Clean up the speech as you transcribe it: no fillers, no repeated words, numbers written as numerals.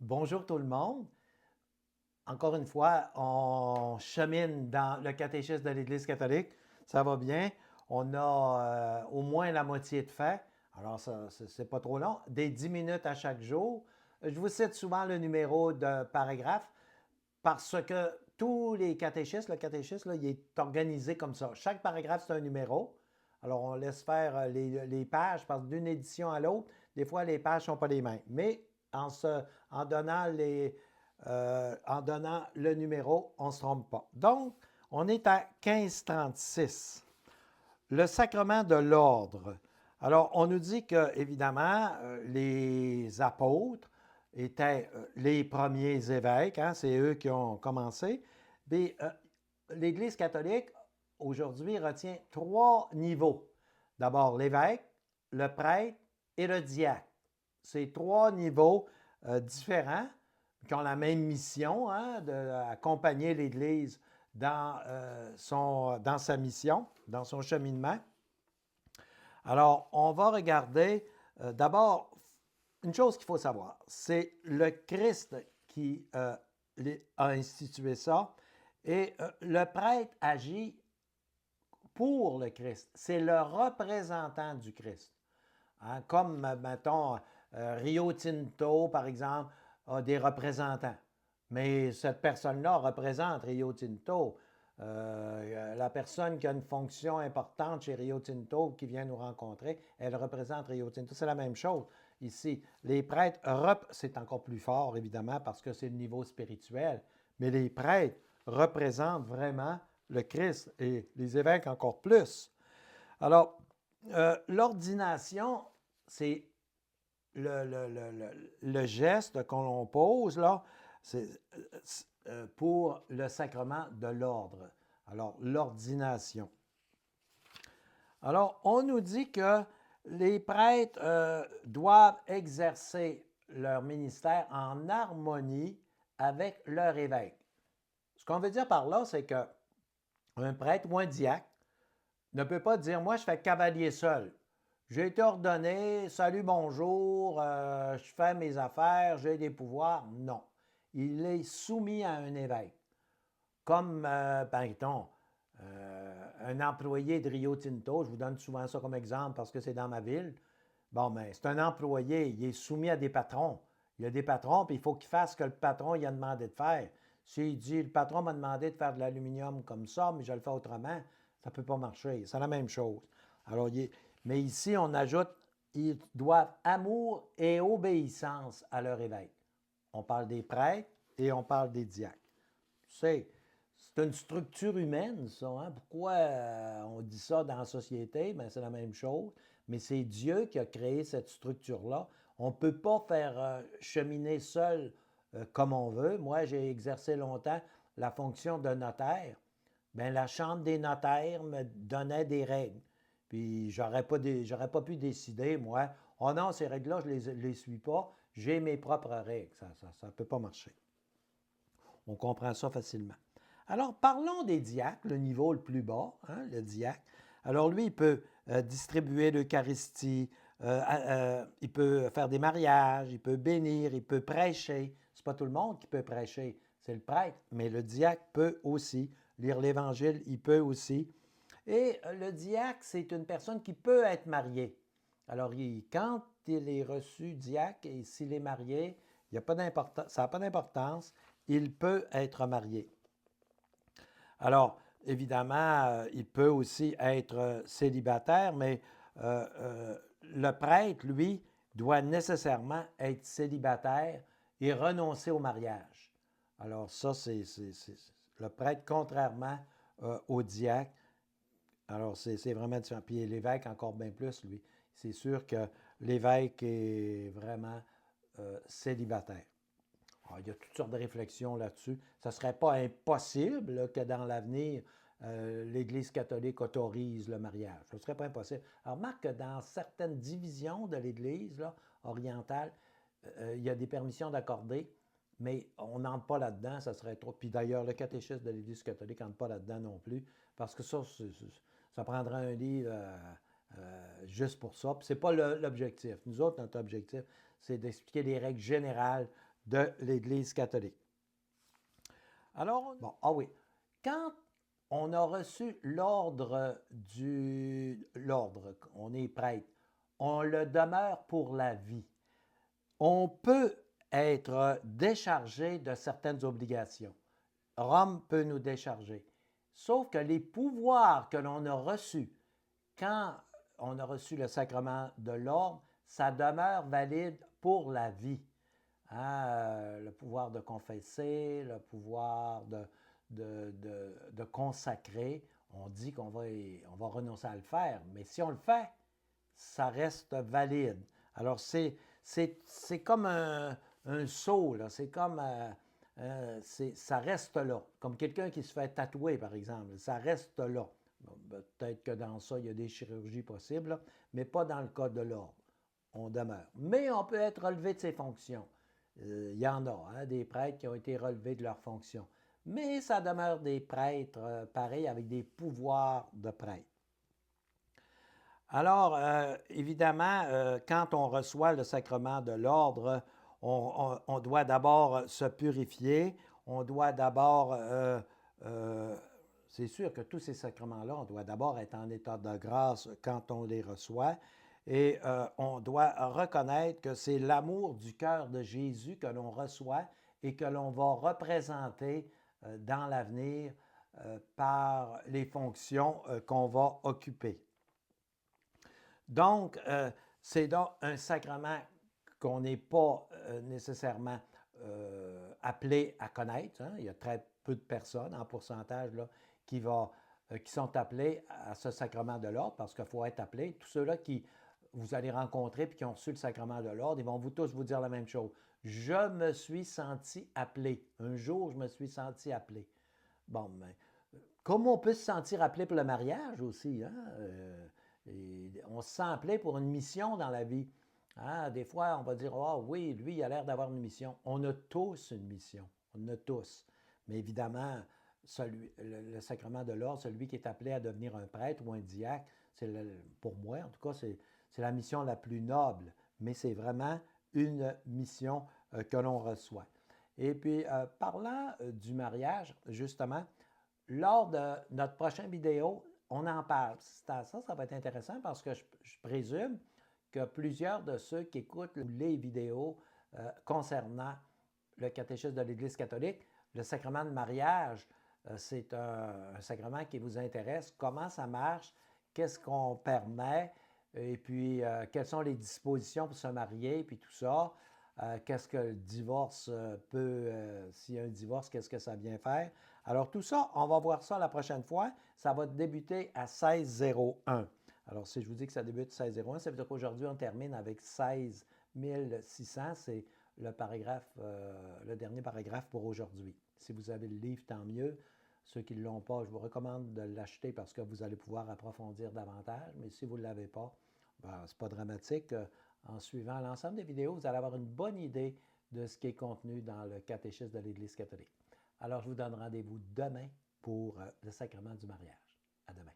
Bonjour tout le monde. Encore une fois, on chemine dans le catéchisme de l'Église catholique. Ça va bien. On a au moins la moitié de fait. Alors, ça, c'est pas trop long. Des 10 minutes à chaque jour. Je vous cite souvent le numéro de paragraphe parce que tous les catéchismes, le catéchisme, là, il est organisé comme ça. Chaque paragraphe, c'est un numéro. Alors, on laisse faire les pages parce que d'une édition à l'autre, des fois, les pages ne sont pas les mêmes. Mais en donnant en donnant le numéro, on ne se trompe pas. Donc, on est à 1536. Le sacrement de l'ordre. Alors, on nous dit que, évidemment, les apôtres étaient les premiers évêques, hein, c'est eux qui ont commencé. Mais l'Église catholique, aujourd'hui, retient trois niveaux. D'abord, l'évêque, le prêtre et le diacre. C'est trois niveaux différents qui ont la même mission, hein, d'accompagner l'Église dans sa mission, dans son cheminement. Alors, on va regarder d'abord une chose qu'il faut savoir, c'est le Christ qui a institué ça et le prêtre agit pour le Christ. C'est le représentant du Christ. Hein, comme, mettons, Rio Tinto, par exemple, a des représentants. Mais cette personne-là représente Rio Tinto. La personne qui a une fonction importante chez Rio Tinto qui vient nous rencontrer, elle représente Rio Tinto. C'est la même chose ici. Les prêtres, c'est encore plus fort, évidemment, parce que c'est le niveau spirituel. Mais les prêtres représentent vraiment le Christ et les évêques encore plus. Alors, l'ordination, c'est le geste qu'on pose là, c'est pour le sacrement de l'ordre. Alors, l'ordination. Alors, on nous dit que les prêtres doivent exercer leur ministère en harmonie avec leur évêque. Ce qu'on veut dire par là, c'est qu'un prêtre ou un diacre ne peut pas dire, moi, je fais cavalier seul. J'ai été ordonné, salut, bonjour, je fais mes affaires, j'ai des pouvoirs. Non. Il est soumis à un évêque. Comme, par exemple, un employé de Rio Tinto, je vous donne souvent ça comme exemple parce que c'est dans ma ville. Bon, mais c'est un employé, il est soumis à des patrons. Il y a des patrons, puis il faut qu'il fasse ce que le patron il a demandé de faire. S'il dit, le patron m'a demandé de faire de l'aluminium comme ça, mais je le fais autrement, ça ne peut pas marcher. C'est la même chose. Alors, mais ici, on ajoute, ils doivent amour et obéissance à leur évêque. On parle des prêtres et on parle des diacres. C'est une structure humaine, ça. Hein? Pourquoi on dit ça dans la société? Bien, c'est la même chose. Mais c'est Dieu qui a créé cette structure-là. On ne peut pas faire cheminer seul comme on veut. Moi, j'ai exercé longtemps la fonction de notaire. Bien, la Chambre des notaires me donnait des règles. Puis, j'aurais pas pu décider, moi, oh non, ces règles-là, je ne les suis pas. J'ai mes propres règles. Ça ne peut pas marcher. On comprend ça facilement. Alors, parlons des diacres, le niveau le plus bas, hein, le diacre. Alors, lui, il peut distribuer l'Eucharistie, il peut faire des mariages, il peut bénir, il peut prêcher. Ce n'est pas tout le monde qui peut prêcher, c'est le prêtre, mais le diacre peut aussi lire l'Évangile, il peut aussi. Et le diacre, c'est une personne qui peut être mariée. Alors, quand il est reçu diacre et s'il est marié, il y a pas ça n'a pas d'importance, il peut être marié. Alors, évidemment, il peut aussi être célibataire, mais le prêtre, lui, doit nécessairement être célibataire et renoncer au mariage. Alors, ça, c'est le prêtre, contrairement au diacre. Alors, c'est vraiment différent. Puis l'évêque, encore bien plus, lui. C'est sûr que l'évêque est vraiment célibataire. Alors, il y a toutes sortes de réflexions là-dessus. Ce ne serait pas impossible là, que dans l'avenir, l'Église catholique autorise le mariage. Ce ne serait pas impossible. Alors, remarque que dans certaines divisions de l'Église là, orientale, il y a des permissions d'accorder, mais on n'entre pas là-dedans, ça serait trop. Puis d'ailleurs, le catéchisme de l'Église catholique n'entre pas là-dedans non plus, parce que ça prendrait un livre juste pour ça. Puis ce n'est pas l'objectif. Nous autres, notre objectif, c'est d'expliquer les règles générales de l'Église catholique. Alors, bon, ah oui, quand on a reçu l'ordre, on est prêtre, on le demeure pour la vie. On peut être déchargé de certaines obligations. Rome peut nous décharger. Sauf que les pouvoirs que l'on a reçus quand on a reçu le sacrement de l'ordre, ça demeure valide pour la vie. Hein, le pouvoir de confesser, le pouvoir de consacrer, on dit qu'on va renoncer à le faire, mais si on le fait, ça reste valide. Alors, c'est comme un sceau, c'est comme, ça reste là. Comme quelqu'un qui se fait tatouer, par exemple, ça reste là. Peut-être que dans ça, il y a des chirurgies possibles, mais pas dans le cas de l'ordre. On demeure. Mais on peut être relevé de ses fonctions. Il y en a, hein, des prêtres qui ont été relevés de leurs fonctions. Mais ça demeure des prêtres, pareil, avec des pouvoirs de prêtre. Alors, évidemment, quand on reçoit le sacrement de l'ordre, on doit d'abord se purifier, on doit d'abord, c'est sûr que tous ces sacrements-là, on doit d'abord être en état de grâce quand on les reçoit, et on doit reconnaître que c'est l'amour du cœur de Jésus que l'on reçoit et que l'on va représenter dans l'avenir par les fonctions qu'on va occuper. Donc, c'est donc un sacrement qu'on n'est pas nécessairement appelé à connaître. Hein. Il y a très peu de personnes en pourcentage là, qui sont appelées à ce sacrement de l'ordre parce qu'il faut être appelé. Tous ceux-là qui vous allez rencontrer et qui ont reçu le sacrement de l'ordre, ils vont tous vous dire la même chose. Je me suis senti appelé. Un jour, je me suis senti appelé. Bon, mais comme on peut se sentir appelé pour le mariage aussi, hein? On se sent appelé pour une mission dans la vie. Hein? Des fois, on va dire, ah oui, lui, il a l'air d'avoir une mission. On a tous une mission. On a tous. Mais évidemment, le sacrement de l'ordre, celui qui est appelé à devenir un prêtre ou un diacre, pour moi, en tout cas, c'est la mission la plus noble. Mais c'est vraiment une mission que l'on reçoit. Et puis, parlant du mariage, justement, lors de notre prochaine vidéo, on en parle. Ça va être intéressant parce que je présume que plusieurs de ceux qui écoutent les vidéos concernant le catéchisme de l'Église catholique, le sacrement de mariage, c'est un sacrement qui vous intéresse. Comment ça marche? Qu'est-ce qu'on permet? Et puis, quelles sont les dispositions pour se marier? Puis tout ça. Qu'est-ce que le divorce s'il y a un divorce, qu'est-ce que ça vient faire? Alors tout ça, on va voir ça la prochaine fois. Ça va débuter à 16h01. Alors si je vous dis que ça débute à 16h01, ça veut dire qu'aujourd'hui, on termine avec 16 600. C'est le dernier paragraphe pour aujourd'hui. Si vous avez le livre, tant mieux. Ceux qui ne l'ont pas, je vous recommande de l'acheter parce que vous allez pouvoir approfondir davantage. Mais si vous ne l'avez pas, ce n'est pas dramatique. En suivant l'ensemble des vidéos, vous allez avoir une bonne idée de ce qui est contenu dans le catéchisme de l'Église catholique. Alors, je vous donne rendez-vous demain pour le sacrement du mariage. À demain.